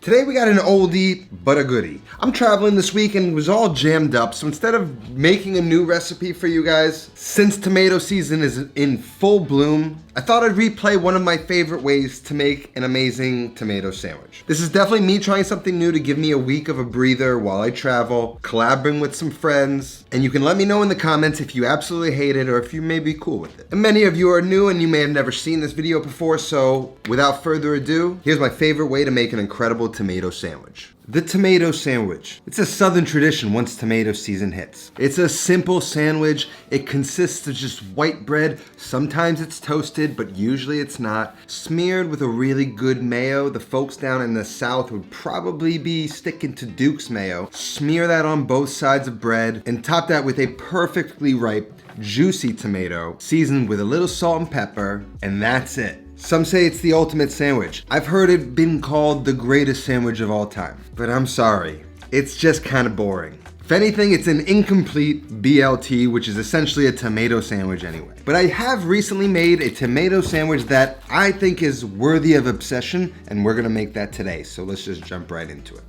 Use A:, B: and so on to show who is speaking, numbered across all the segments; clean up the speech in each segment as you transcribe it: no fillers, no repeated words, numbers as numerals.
A: Today we got an oldie but a goodie. I'm traveling this week and was all jammed up, so instead of making a new recipe for you guys, since tomato season is in full bloom, I thought I'd replay one of my favorite ways to make an amazing tomato sandwich. This is definitely me trying something new to give me a week of a breather while I travel, collaborating with some friends, and you can let me know in the comments if you absolutely hate it or if you may be cool with it. And many of you are new and you may have never seen this video before, so without further ado, here's my favorite way to make an incredible tomato sandwich. The tomato sandwich. It's a southern tradition once tomato season hits. It's a simple sandwich. It consists of just white bread. Sometimes it's toasted, but usually it's not. Smeared with a really good mayo. The folks down in the south would probably be sticking to Duke's mayo. Smear that on both sides of bread and top that with a perfectly ripe, juicy tomato seasoned with a little salt and pepper, and that's it. Some say it's the ultimate sandwich. I've heard it been called the greatest sandwich of all time, but I'm sorry, it's just kind of boring. If anything, it's an incomplete BLT, which is essentially a tomato sandwich anyway. But I have recently made a tomato sandwich that I think is worthy of obsession, and we're gonna make that today, so let's just jump right into it.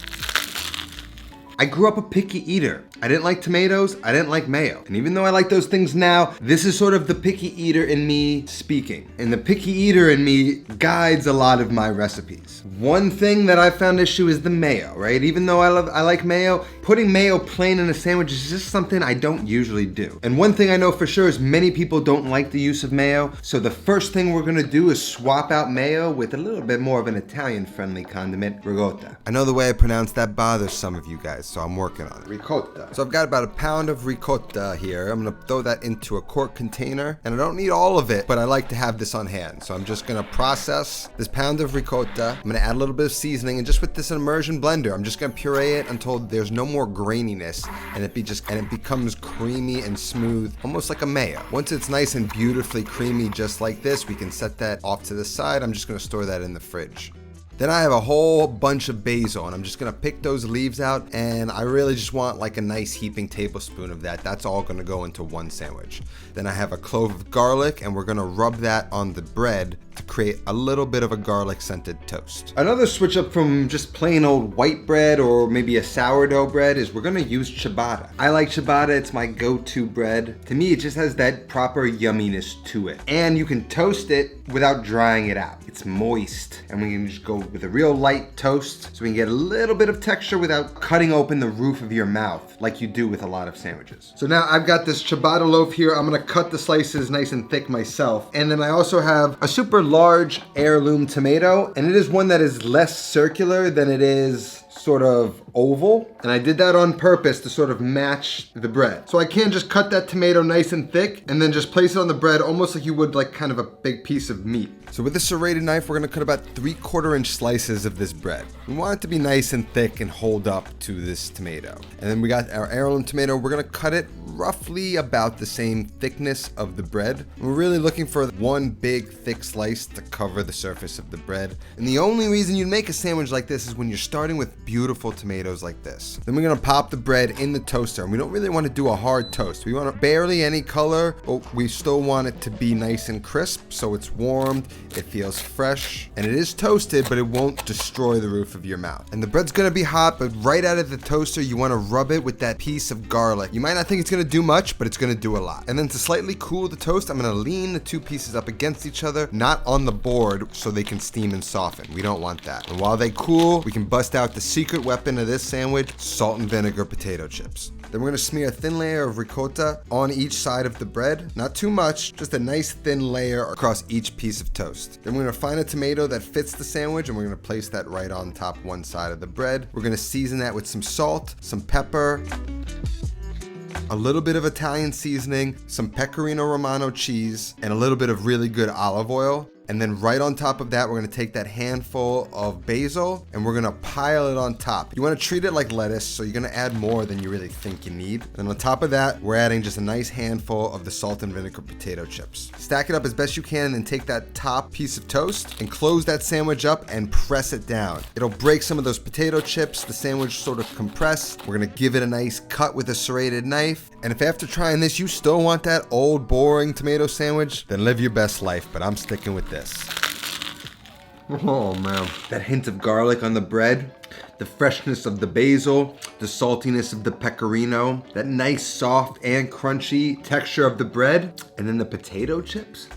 A: I grew up a picky eater. I didn't like tomatoes, I didn't like mayo. And even though I like those things now, this is sort of the picky eater in me speaking. And the picky eater in me guides a lot of my recipes. One thing that I found issue is the mayo, right? Even though I like mayo, putting mayo plain in a sandwich is just something I don't usually do. And one thing I know for sure is many people don't like the use of mayo. So the first thing we're gonna do is swap out mayo with a little bit more of an Italian-friendly condiment, ricotta. I know the way I pronounce that bothers some of you guys, so I'm working on it. Ricotta. So I've got about a pound of ricotta here. I'm gonna throw that into a quart container, and I don't need all of it, but I like to have this on hand. So I'm just gonna process this pound of ricotta. I'm gonna add a little bit of seasoning, and just with this immersion blender, I'm just gonna puree it until there's no more graininess, and it becomes creamy and smooth, almost like a mayo. Once it's nice and beautifully creamy, just like this, we can set that off to the side. I'm just gonna store that in the fridge. Then I have a whole bunch of basil, and I'm just gonna pick those leaves out, and I really just want like a nice heaping tablespoon of that. That's all gonna go into one sandwich. Then I have a clove of garlic, and we're gonna rub that on the bread to create a little bit of a garlic scented toast. Another switch up from just plain old white bread or maybe a sourdough bread is we're gonna use ciabatta. I like ciabatta, it's my go-to bread. To me, it just has that proper yumminess to it. And you can toast it without drying it out. It's moist, and we can just go with a real light toast so we can get a little bit of texture without cutting open the roof of your mouth like you do with a lot of sandwiches. So now I've got this ciabatta loaf here. I'm gonna cut the slices nice and thick myself. And then I also have a super large heirloom tomato, and it is one that is less circular than it is sort of oval, and I did that on purpose to sort of match the bread. So I can just cut that tomato nice and thick and then just place it on the bread almost like you would like kind of a big piece of meat. So with this serrated knife, we're gonna cut about 3/4 inch slices of this bread. We want it to be nice and thick and hold up to this tomato. And then we got our heirloom tomato. We're gonna cut it roughly about the same thickness of the bread. We're really looking for one big thick slice to cover the surface of the bread. And the only reason you make a sandwich like this is when you're starting with beautiful tomatoes like this. Then we're gonna pop the bread in the toaster, and we don't really want to do a hard toast. We want barely any color, but we still want it to be nice and crisp, so it's warmed, it feels fresh, and it is toasted, but it won't destroy the roof of your mouth. And the bread's gonna be hot, but right out of the toaster, you want to rub it with that piece of garlic. You might not think it's gonna do much, but it's gonna do a lot. And then to slightly cool the toast, I'm gonna lean the two pieces up against each other, not on the board, so they can steam and soften. We don't want that. And while they cool, we can bust out the secret weapon of this sandwich, salt and vinegar potato chips. Then we're gonna smear a thin layer of ricotta on each side of the bread. Not too much, just a nice thin layer across each piece of toast. Then we're gonna find a tomato that fits the sandwich, and we're gonna place that right on top one side of the bread. We're gonna season that with some salt, some pepper, a little bit of Italian seasoning, some Pecorino Romano cheese, and a little bit of really good olive oil. And then right on top of that, we're gonna take that handful of basil and we're gonna pile it on top. You wanna treat it like lettuce, so you're gonna add more than you really think you need. And on top of that, we're adding just a nice handful of the salt and vinegar potato chips. Stack it up as best you can and then take that top piece of toast and close that sandwich up and press it down. It'll break some of those potato chips, the sandwich sort of compress. We're gonna give it a nice cut with a serrated knife. And if after trying this, you still want that old boring tomato sandwich, then live your best life, but I'm sticking with this. Oh man. That hint of garlic on the bread, the freshness of the basil, the saltiness of the pecorino, that nice soft and crunchy texture of the bread, and then the potato chips.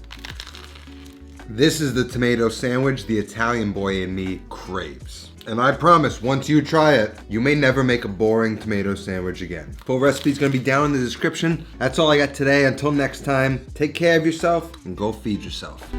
A: This is the tomato sandwich the Italian boy in me craves. And I promise, once you try it, you may never make a boring tomato sandwich again. Full recipe is going to be down in the description. That's all I got today. Until next time, take care of yourself and go feed yourself.